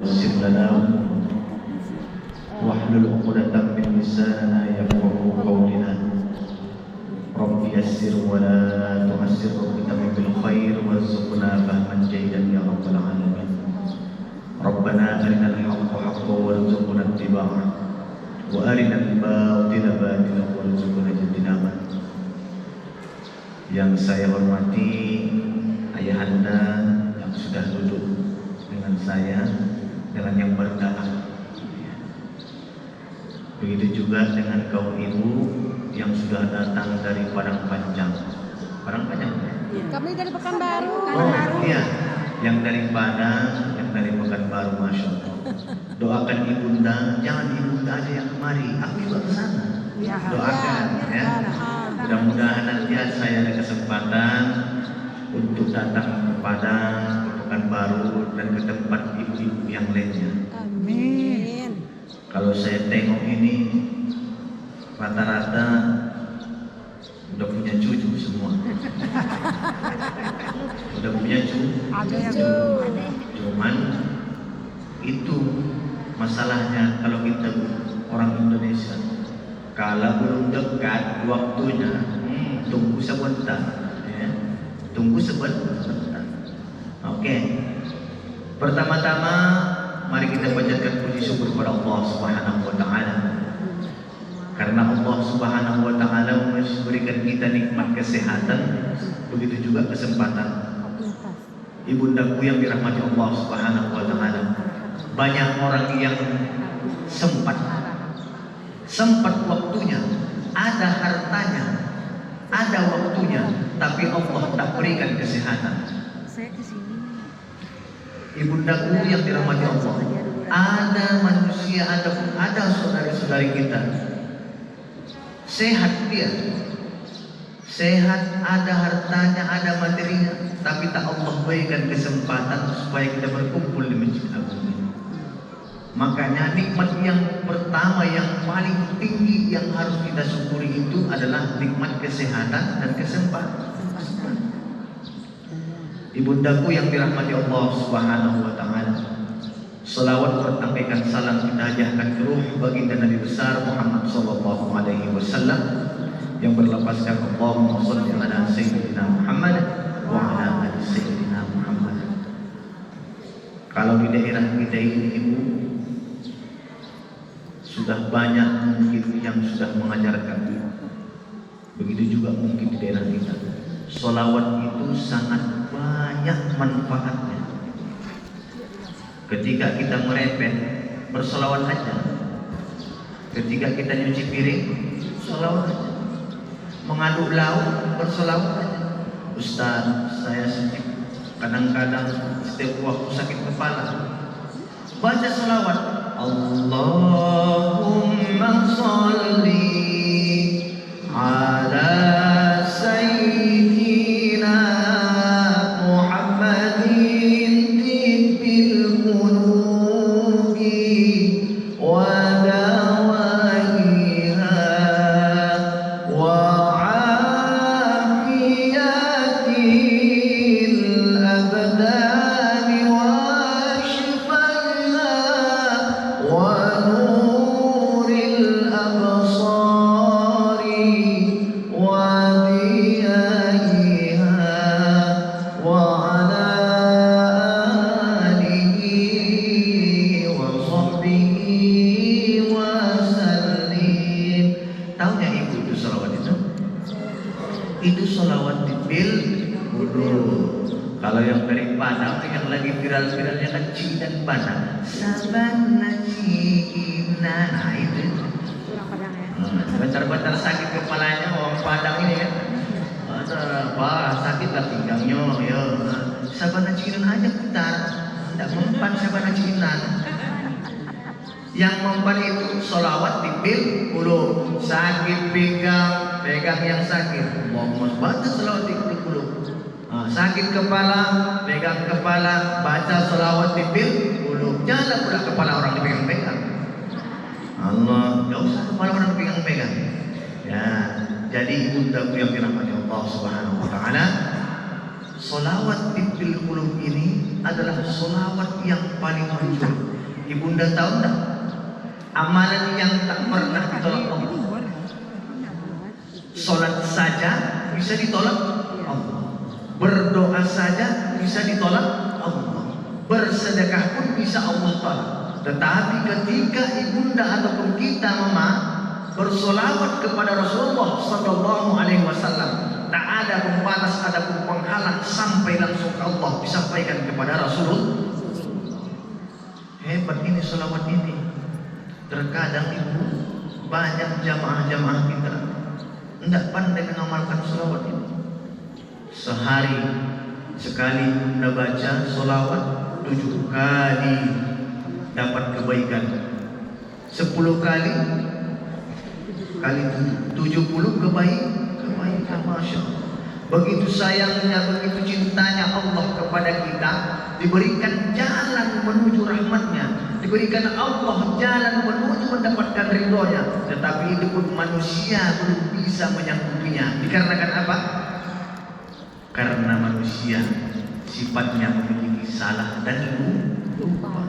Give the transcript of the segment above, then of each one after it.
يسر لنا واحلل عقدة من لساننا يفقهوا قولنا رب يسر ولا تعسر وارزقنا بالخير وارزقنا فهما جيدا يا رب العالمين ربنا أرنا الحق حقا وارزقنا اتباعه وأرنا الباطل باطلا وارزقنا اجتنابه. Yang saya hormati ayahanda yang sudah duduk dengan saya dengan yang berdakwah. Begitu juga dengan kaum ibu yang sudah datang dari Padang Panjang. Padang Panjang? Kami dari Pekanbaru. Oh iya, yang dari Padang, yang dari Pekanbaru, masya Allah. Doakan ibunda, jangan ibunda aja yang kemari, aku juga ke sana. Doakan ya. Mudah-mudahan nanti saya ada kesempatan untuk datang ke Padang, ke Pekanbaru dan ke tempat ibu-ibu yang lainnya. Amin. Kalau saya tengok ini rata-rata udah punya cucu semua. Udah punya cucu. Cuman itu masalahnya kalau kita orang Indonesia, kalau belum dekat waktunya, tunggu sebentar, ya. Tunggu sebentar. Oke. Pertama-tama mari kita panjatkan puji syukur kepada Allah Subhanahu wa taala. Karena Allah Subhanahu wa taala memberikan kita nikmat kesehatan, begitu juga kesempatan. Ibundaku yang dirahmati Allah Subhanahu wa taala. Banyak orang yang sempat waktunya, ada hartanya, ada waktunya, tapi Allah tak berikan kesehatan. Ibundaku yang dirahmati Allah, ada manusia, ada saudari-saudari kita, sehat dia, sehat, ada hartanya, ada materinya, tapi tak Allah berikan kesempatan supaya kita berkumpul di Masjid Agung ini. Makanya nikmat yang pertama yang paling tinggi yang harus kita syukuri itu adalah nikmat kesehatan dan kesempatan. Ibundaku yang dirahmati Allah Subhanahu wa taala. Salawat bertampaikan salam kita hajahkan ke ruh baginda Nabi besar Muhammad sallallahu alaihi wasallam yang berlapaskan Allahumma shalli ala sayyidina Muhammad wa ala ali sayyidina Muhammad. Kalau di daerah kita ini Ibu, sudah banyak mungkin yang sudah mengajarkan. Begitu juga mungkin di daerah kita. Salawat itu sangat banyak manfaatnya. Ketika kita merepet, bersolawat aja. Ketika kita nyuci piring, solawat aja. Mengaduk lauk, bersolawat aja. Ustaz, saya kadang-kadang setiap waktu sakit kepala, baca solawat. Allahumma sholli ala sayyidina Muhammadin tibbil qulubi wa dawaiha wa afiyatil abdani wa shifaiha wa nuril absari wa diyaiha wa ala alihi wa sahbihi wa sallim. Tahu nggak Ibu itu salawat itu? Itu salawat bil wudu. Kalau yang dari Padang yang lagi viral-viralnya kan Cik dan Padang. Sabana Cikina, nah itu. Bentar-bentar sakit kepalanya orang Padang ini kan. Wah sakitlah pinggangnya, ya. Sabana Cikina aja putar, tidak mempan Sabana Cikina. Yang mempan itu sholawat bil wudu. Sakit pegang yang sakit. Allahumma baca sholawat bil wudu. Sakit kepala, pegang kepala, baca sholawat bil wudu. Jangan pula kepala orang dipegang-pegang. Allah, enggak usah kepala orang dipegang-pegang. Ya, jadi ibundaku yang dirahmati Allah Subhanahu wa taala, sholawat bil qulub ini adalah solawat yang paling manjur. Ibunda tahu tak? Amalan yang tak pernah ditolak Allah. Solat saja bisa ditolak Allah. Berdoa saja bisa ditolak Allah. Bersedekah pun bisa Allah tolak. Tetapi ketika ibunda ataupun kita mama bersolawat kepada Rasulullah Sallallahu Alaihi Wasallam, tak ada pembatas, ada penghalang sampai langsung ke Allah disampaikan kepada Rasulullah. Hebat ini solawat ini. Terkadang ibu banyak jamaah-jamaah kita tidak pandai mengamalkan solawat ini. Sehari sekali bunda baca solawat 7 kali dapat kebaikan, 10 kali 70 kebaikan. Masya Allah. Begitu sayangnya, begitu cintanya Allah kepada kita, diberikan jalan menuju rahmatnya, diberikan Allah jalan menuju mendapatkan ridhonya, tetapi itu pun manusia belum bisa menyanggupinya. Dikarenakan apa? Karena manusia sifatnya memiliki salah dan lupa.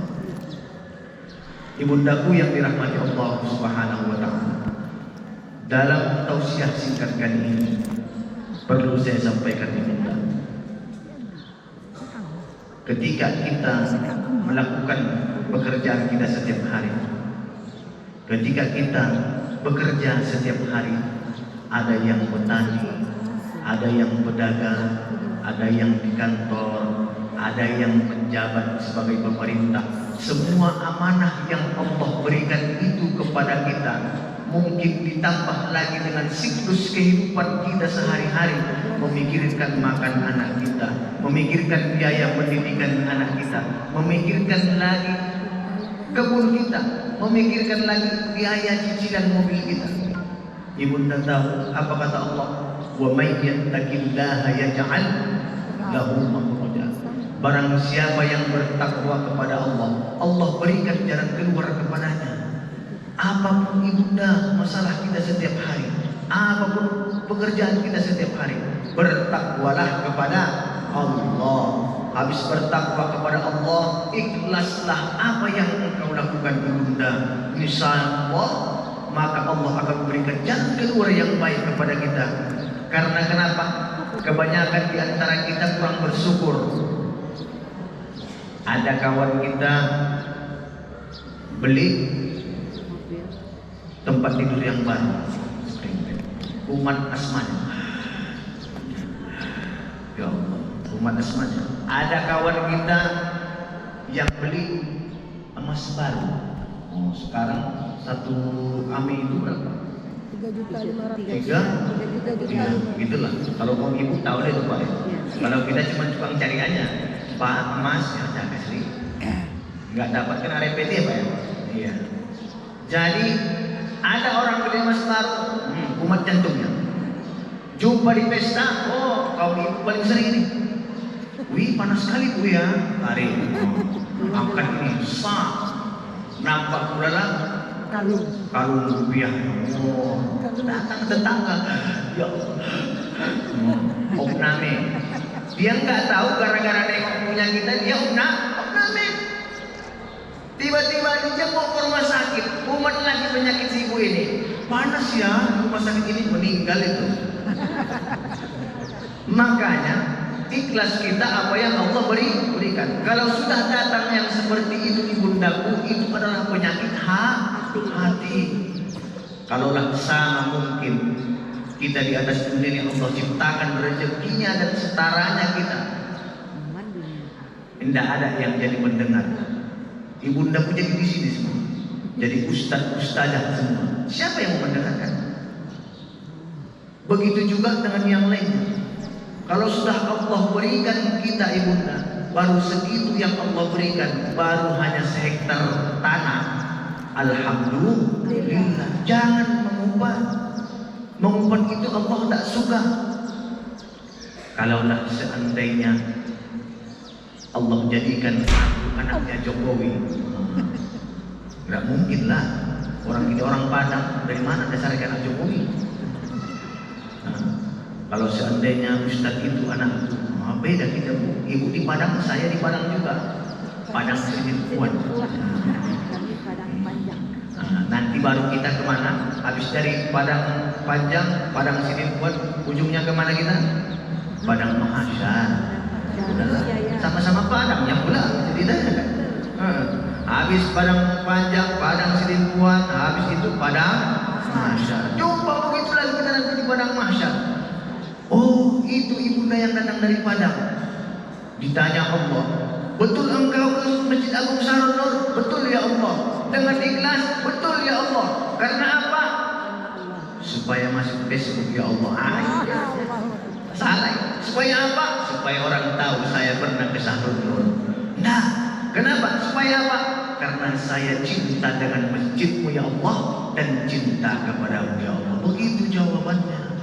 Ibundaku yang dirahmati Allah Subhanahu wa taala, dalam tausiah singkat kali ini perlu saya sampaikan ibunda. Ketika kita melakukan pekerjaan kita setiap hari, ketika kita bekerja setiap hari, ada yang petani, ada yang pedagang, ada yang di kantor, ada yang menjabat sebagai pemerintah. Semua amanah yang Allah berikan itu kepada kita, mungkin ditambah lagi dengan siklus kehidupan kita sehari-hari, memikirkan makan anak kita, memikirkan biaya pendidikan anak kita, memikirkan lagi kebun kita, memikirkan lagi biaya cicilan mobil kita. Ibunda tahu apa kata Allah? Wa may yattaqillaha yaj'al lahu makhraja. Barang siapa yang bertakwa kepada Allah, Allah berikan jalan keluar kepadanya. Apapun ibunda masalah kita setiap hari, apapun pekerjaan kita setiap hari, bertakwalah kepada Allah. Habis bertakwa kepada Allah, ikhlaslah apa yang engkau lakukan ibunda. Insya Allah, maka Allah akan memberikan jalan keluar yang baik kepada kita. Karena kenapa? Kebanyakan di antara kita kurang bersyukur. Ada kawan kita beli tempat tidur yang baru, umat asmanya. Ya Allah, umat asmanya. Ada kawan kita yang beli emas baru. Oh, sekarang satu ami itu berapa? 3.500.000. 3 ya, gitulah. Kalau kaum ibu tahu deh itu Pak. Ya. Kalau kita cuma tukang cari aja, Pak emas ya jangan sih. Nggak dapat kan RPT ya Pak ya? Iya. Jadi ada orang beli emas baru, kumat jantungnya. Jumpa di pesta, oh kaum ibu paling sering ini. Wih panas sekali Bu ya, tarik. Angkat ini, sah. Nampak pula lah kalung rupiah. Oh, datang tetangga. Ya Allah. Opname. Dia nggak tahu gara-gara nengok punya kita, dia opname. Tiba-tiba dijemput ke rumah sakit, umat lagi penyakit si ibu ini. Panas ya, rumah sakit ini meninggal itu. Makanya ikhlas kita apa yang Allah berikan. Kalau sudah datang yang seperti itu ibundaku, itu adalah penyakit hati. Kalaulah sama mungkin kita di atas dunia ini Allah ciptakan rezekinya dan setaranya kita, tidak ada yang jadi pendengar. Ibundaku jadi di sini semua, jadi ustazah semua. Siapa yang mau mendengarkan? Begitu juga dengan yang lain. Kalau sudah Allah berikan kita ibunda, baru segitu yang Allah berikan, baru hanya sehektar tanah. Alhamdulillah. Jangan mengumpat. Mengumpat itu Allah tak suka. Kalaulah seandainya Allah jadikan aku anaknya Jokowi, nggak mungkin lah. Orang ini orang Padang, dari mana dasarnya anak Jokowi? Kalau seandainya Ustadz itu anak Beda kita Bu. Ibu di Padang, saya di Padang juga. Padang Sidimpuan. Kami Padang Panjang. Nanti baru kita kemana? Habis dari Padang Panjang, Padang Sidimpuan, ujungnya kemana kita? Padang Mahasar. Sama-sama Padang yang pula. Jadi dah. Habis Padang Panjang, Padang Sidimpuan, habis itu Padang Mahasar. Jumpa begitu lagi kita nanti di Padang Mahasar. Oh, itu ibunda yang datang dari Padang. Ditanya Allah, betul engkau ke Masjid Agung Sarun Nur? Betul ya Allah. Dengan ikhlas, betul ya Allah. Karena apa? Supaya masuk Facebook ya Allah. Salah. Supaya apa? Supaya orang tahu saya pernah ke Sarun Nur. Nah, kenapa? Supaya apa? Karena saya cinta dengan masjidmu ya Allah dan cinta kepadamu ya Allah. Begitu jawabannya.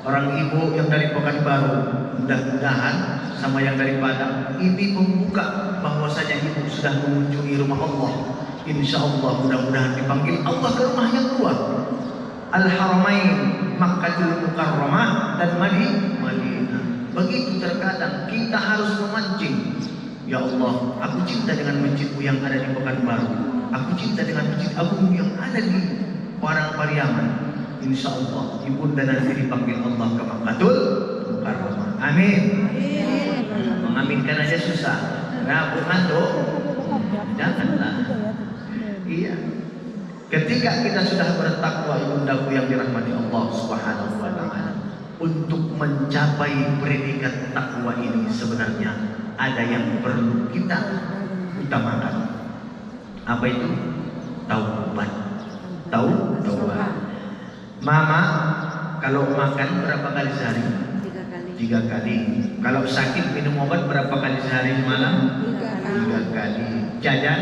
Orang ibu yang dari Pekanbaru, mudah-mudahan sama yang dari Padang ini membuka bahwasanya ibu sudah mengunjungi rumah Allah. Insya Allah mudah-mudahan dipanggil Allah ke rumah yang dua, Al-Haramain, Makkahul Mukarramah dan Madinah. Begitu terkadang kita harus memancing. Ya Allah, aku cinta dengan masjidmu yang ada di Pekanbaru. Aku cinta dengan masjid agung yang ada di Pariaman. Insya Allah ibunda nanti dipanggil Allah ke Makkahul Mukarramah. Amin. Mengaminkan aja susah. Nah, bukan tuh. Janganlah. Iya. Ketika kita sudah bertakwa, ibundaku yang dirahmati Allah Subhanahu wa taala, untuk mencapai predikat takwa ini sebenarnya ada yang perlu kita utamakan. Apa itu? Taubat. Taubat. Mama kalau makan berapa kali sehari? 3 kali. Kalau sakit minum obat berapa kali sehari semalam? 3 kali. Jajan?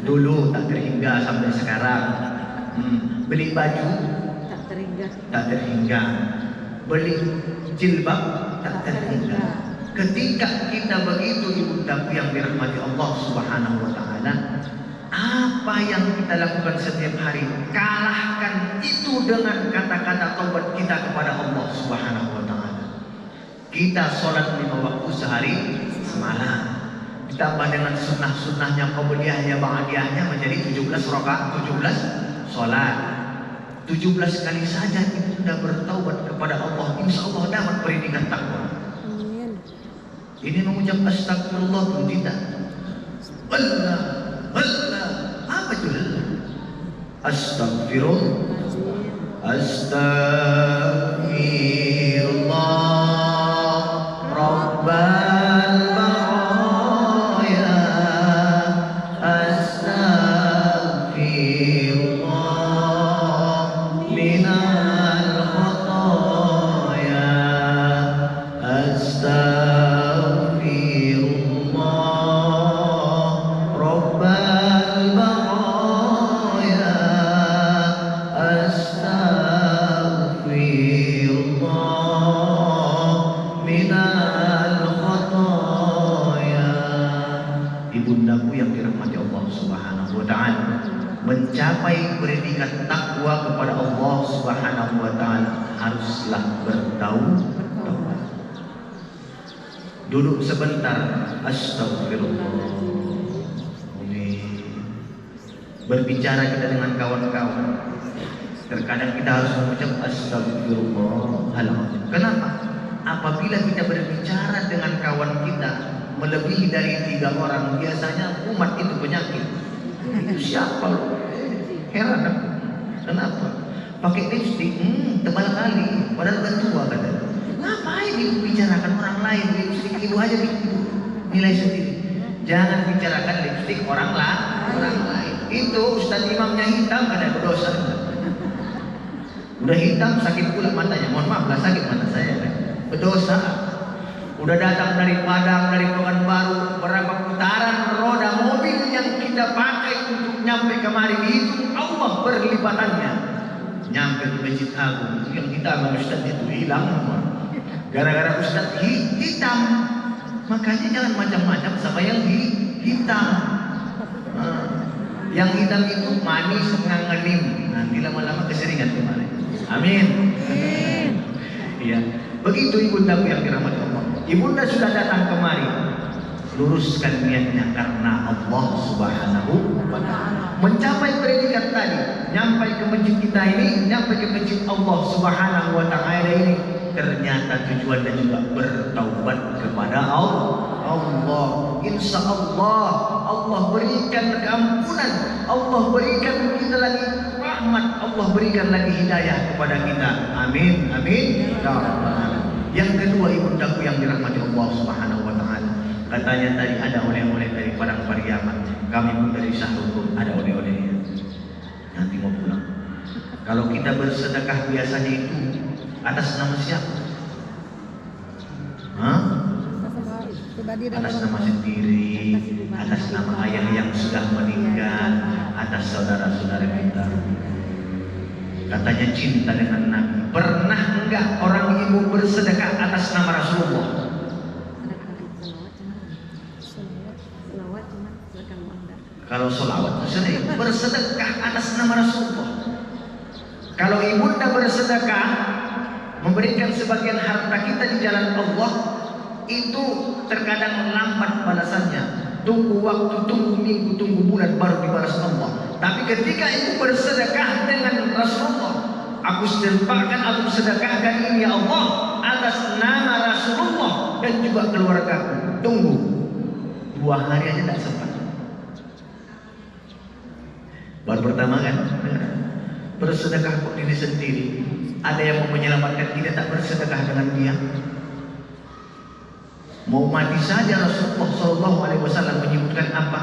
Dulu tak terhingga sampai sekarang. Beli baju? Tak terhingga. Beli jilbab? Tak terhingga. Ketika kita begitu ibundaku yang dirahmati Allah Subhanahu wa taala, apa yang kita lakukan setiap hari, kalahkan itu dengan kata-kata taubat kita kepada Allah Subhanahu wa taala. Kita sholat 5 waktu sehari semalam, ditambah dengan sunnah-sunnahnya, qabliyahnya, ba'diyahnya menjadi 17 rakaat, 17 sholat. 17 kali saja ibunda bertaubat kepada Allah, insya Allah dapat predikat takwa. Ini mengucap astagfirullah pun tidak. Allah, apa itu? Astagfirullah Rabbal baraya. Astagfirullah minal khataya. Ibundaku yang dirahmati Allah Subhanahu wa taala, mencapai predikat takwa kepada Allah Subhanahu wa taala haruslah bertaubat. Duduk sebentar, astagfirullah. Berbicara kita dengan kawan-kawan, terkadang kita harus mengucap astagfirullahaladzim. Kenapa? Apabila kita berbicara dengan kawan kita melebihi dari 3 orang, biasanya umat itu penyakit. Itu siapa loh? Heran aku. Kenapa? Pakai lipstik, tebal kali, padahal udah tua katanya. Ngapain ibu bicarakan orang lain? Lipstik ibu aja nilai sendiri. Jangan bicarakan lipstik orang lain. Itu Ustaz imamnya hitam, ada berdosa. Udah hitam, sakit pula matanya. Mohon maaf lah, sakit mata saya. Berdosa. Udah datang dari Padang, dari Pekanbaru, berapa putaran roda mobil yang kita pakai untuk nyampe kemari, itu Allah berlipatannya. Nyampe ke Masjid Agung, yang kita sama Ustaz itu hilang. Gara-gara Ustaz hitam. Makanya jangan macam-macam sama yang hitam. Yang hitam itu manis, ngangenim. Nanti lama-lama keseringan kemarin. Amin. Iya. Begitu ibundaku yang dirahmati Allah. Ibunda sudah datang kemari, luruskan niatnya karena Allah Subhanahu wa Ta'ala. Mencapai predikat tadi, nyampai ke masjid kita ini, nyampai ke masjid Allah Subhanahu wa Ta'ala ini, ternyata tujuannya juga bertaubat kepada Allah. Insya Allah, Allah berikan keampunan, Allah berikan kita lagi rahmat, Allah berikan lagi hidayah kepada kita. Amin, amin. Ya Rabbal Alamin. Yang kedua, ibundaku yang dirahmati Allah Subhanahu wa Ta'ala, katanya tadi ada oleh-oleh dari Padang Pariaman. Kami pun dari Syahrul pun ada oleh-olehnya. Nanti mau pulang. Kalau kita bersedekah biasanya itu atas nama siapa? Hah? Atas nama sendiri, atas nama ayah yang sudah meninggal, atas saudara-saudara kita. Katanya cinta dengan Nabi. Pernah enggak orang ibu bersedekah atas nama Rasulullah? Kalau sholawat sering bersedekah atas nama Rasulullah. Kalau ibunda bersedekah, memberikan sebagian harta kita di jalan Allah, itu terkadang lambat balasannya. Tunggu waktu, tunggu minggu, tunggu bulan baru dibalas Allah. Tapi ketika ibu bersedekah dengan Rasulullah, aku sedekahkan, aku sedekahkan ini ya Allah atas nama Rasulullah dan juga keluargaku. Tunggu 2 hari aja tidak sempat. Baru pertama kan bersedekah kok diri sendiri. Ada yang mau menyelamatkan kita, tak bersedekah dengan dia. Mau mati saja Rasulullah SAW menyebutkan apa?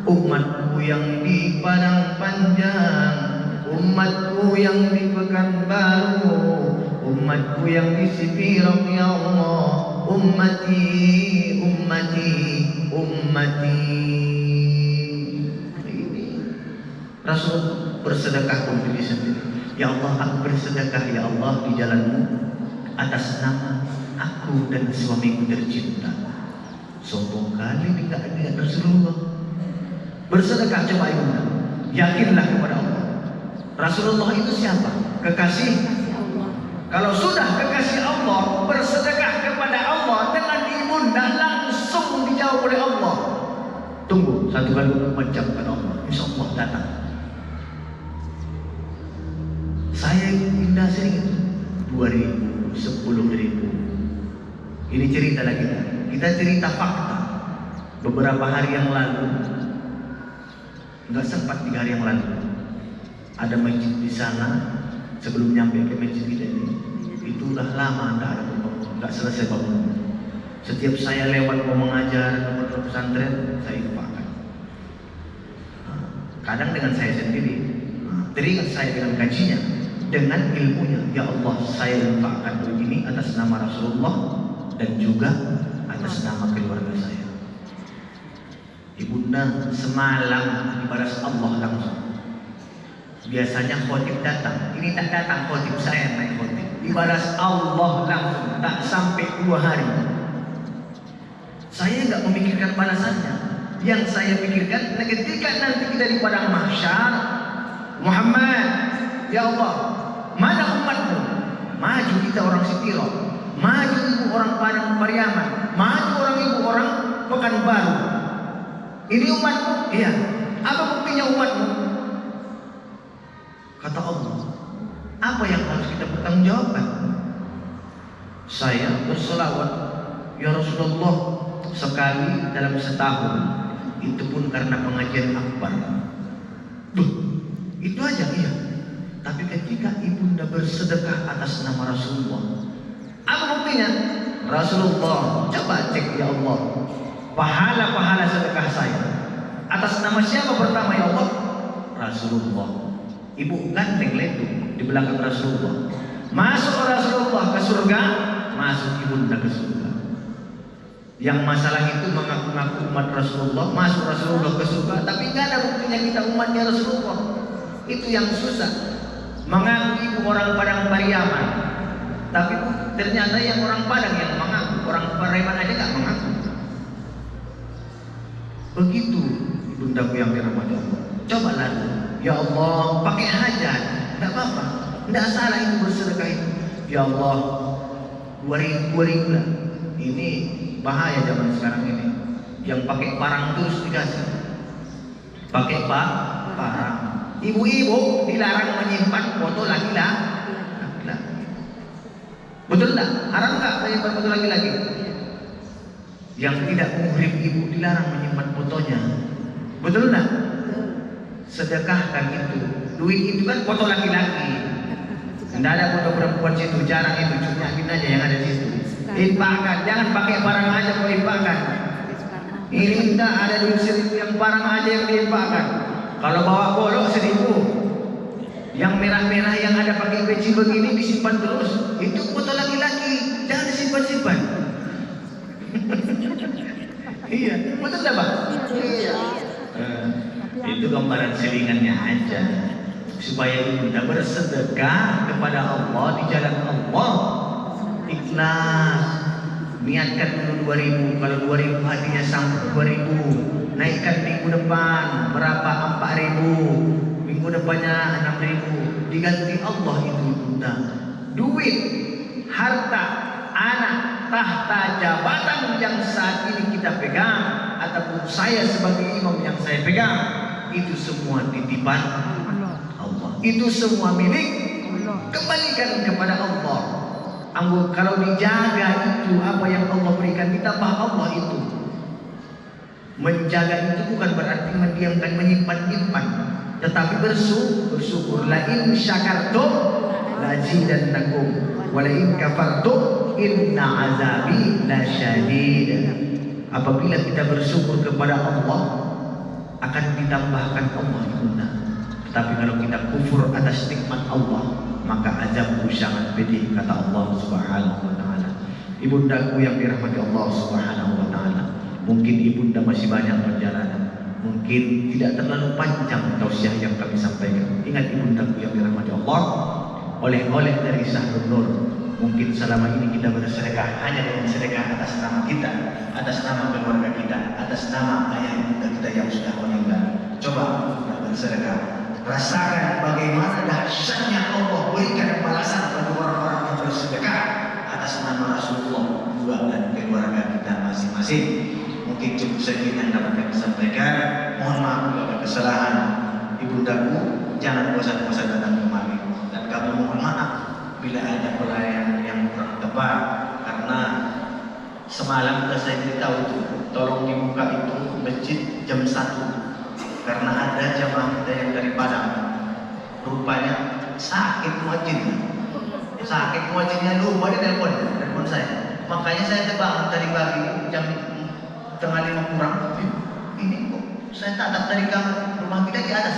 Umatku yang di padang panjang, umatku yang di Pekanbaru, umatku yang di Sipirok ya Allah, ummati, ummati, ummati. Rasul bersedekah pun diri sendiri. Ya Allah, aku bersedekah ya Allah di jalanmu atas nama aku dan suamiku tercinta. Sombong kali ini enggak ada Rasulullah. Bersedekah coba ibunda. Yakinlah kepada Allah. Rasulullah itu siapa? Kekasih Allah. Kalau sudah kekasih Allah, bersedekah kepada Allah dengan ibunda langsung dijawab oleh Allah. Tunggu 1 kali 4 jam kata Allah. Insya Allah datang. Saya pindah sering 2.000, 10.000. Ini cerita lagi kita cerita fakta. Beberapa hari yang lalu, nggak sempat 3 hari yang lalu, ada masjid di sana. Sebelum nyampe ke masjid kita ini, itu udah lama nggak ada pembangunan, nggak selesai bangunan. Setiap saya lewat mau mengajar ke pesantren, saya lupakan. Kadang dengan saya sendiri, teringat saya dengan kajinya, dengan ilmunya. Ya Allah, saya lupakan begini atas nama Rasulullah dan juga atas nama keluarga saya. Ibunda semalam dibalas Allah langsung. Biasanya khotib datang, ini tak datang khotib, saya naik khotib. Dibalas Allah langsung, tak sampai 2 hari. Saya nggak memikirkan balasannya. Yang saya pikirkan, ketika nanti kita di padang mahsyar, Muhammad, ya Allah, mana umatmu? Maju kita orang Sipiro, maju ibu orang Padang Pariaman, maju orang ibu orang Pekanbaru. Ini umatmu? Iya. Apa buktinya umatmu? Kata Allah, apa yang harus kita bertanggungjawabkan? Saya berselawat, ya Rasulullah, sekali dalam setahun, itu pun karena pengajian akbar. Duh, itu aja iya. Tapi ketika ibunda bersedekah atas nama Rasulullah, apa buktinya? Rasulullah, coba cek ya Allah, pahala-pahala sedekah saya atas nama siapa pertama ya Allah? Rasulullah. Ibu ganteng letu di belakang Rasulullah. Masuk Rasulullah ke surga, masuk ibunda ke surga. Yang masalah itu mengaku-ngaku umat Rasulullah, masuk Rasulullah ke surga, tapi nggak ada buktinya kita umatnya Rasulullah. Itu yang susah. Mengaku ibu orang Padang Pariaman, tapi ternyata yang orang Padang yang mengaku, orang Pariaman aja nggak mengaku. Begitu ibundaku yang dirahmati Allah. Coba lalu, ya Allah, pakai hajat, nggak apa-apa, nggak salah itu bersedekah itu. Ya Allah, 2000 lah. Ini bahaya zaman sekarang ini. Yang pakai parang terus dikasih. Pakai parang. Ibu-ibu dilarang menyimpan foto laki-laki. Betul tak? Haram tak menyimpan foto laki-laki? Yang tidak muhrim ibu dilarang menyimpan fotonya. Betul tak? Sedekahkan itu. Duit itu kan foto laki-laki. Tidak ada foto perempuan situ, jarang itu, cuma yakin aja yang ada situ. Infakkan, jangan pakai barang aja kau infakkan. Ini tidak ada duit 1000 yang barang aja yang diinfakkan. Kalau bawa golok 1000. Yang merah-merah yang ada pakai peci begini disimpan terus. Itu foto laki-laki, jangan disimpan-simpan. Iya, betul tak Pak? Iya. Itu gambaran selingannya aja. Supaya kita bersedekah kepada Allah di jalan Allah. Ikhlas. Niatkan dulu 2000. Kalau 2000 hatinya sampai 2000, naikkan minggu depan berapa? 4000. Minggu depannya 6000. Diganti Allah itu bunda. Duit, harta, anak, tahta, jabatan yang saat ini kita pegang, ataupun saya sebagai imam yang saya pegang, itu semua titipan Allah. Itu semua milik kembalikan kepada Allah. Kalau dijaga itu apa yang Allah berikan, ditambah Allah itu. Menjaga itu bukan berarti mendiamkan, menyimpan-nyimpan, tetapi bersyukur. La in syakartum lazidannakum wa la in kafartum inna azabi lasyadid. Apabila kita bersyukur kepada Allah, akan ditambahkan Allah ibunda. Tetapi kalau kita kufur atas nikmat Allah, maka azabku sangat pedih, kata Allah Subhanahu wa taala. Ibundaku yang dirahmati Allah Subhanahu wa taala, mungkin ibunda masih banyak perjalanan, mungkin tidak terlalu panjang tausiah yang kami sampaikan. Ingat ibundaku yang dirahmati Allah, oleh-oleh dari Sahrul Nur, mungkin selama ini kita bersedekah hanya dengan sedekah atas nama kita, atas nama keluarga kita, atas nama ayah ibunda kita yang sudah meninggal. Coba kita bersedekah, rasakan bagaimana dahsyatnya Allah berikan balasan bagi orang-orang yang bersedekah atas nama Rasulullah juga dan keluarga kita masing-masing. Mungkin cukup sekian yang dapat kami sampaikan. Mohon maaf kalau ada kesalahan. Ibundaku, jangan bosan-bosan datang kemari, dan kami mohon maaf bila ada pelayanan yang kurang tepat, karena semalam sudah saya beritahu itu, tolong dibuka itu masjid jam 1, karena ada jamaah kita yang dari Padang, rupanya sakit muajinnya lupa dia telepon saya. Makanya saya terbang tadi pagi jam 4:30 kurang. Ini kok saya tatap dari kamar rumah kita di atas.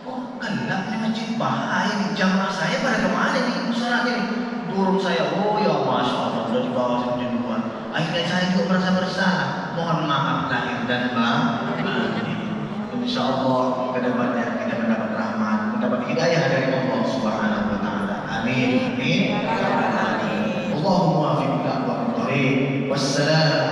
Oh, gelap nih masjid, bahaya nih, jamaah saya pada kemana nih sholatnya nih? Turun saya, oh ya masya Allah, sudah di bawah sini duluan. Akhirnya saya juga merasa bersalah. Mohon maaf lahir dan batin. Insya Allah kedepannya kita mendapat rahmat, mendapat hidayah dari Allah Subhanahu wa taala. Amin. Amin. Allahumma waffiqna wa bihi. Wassalam.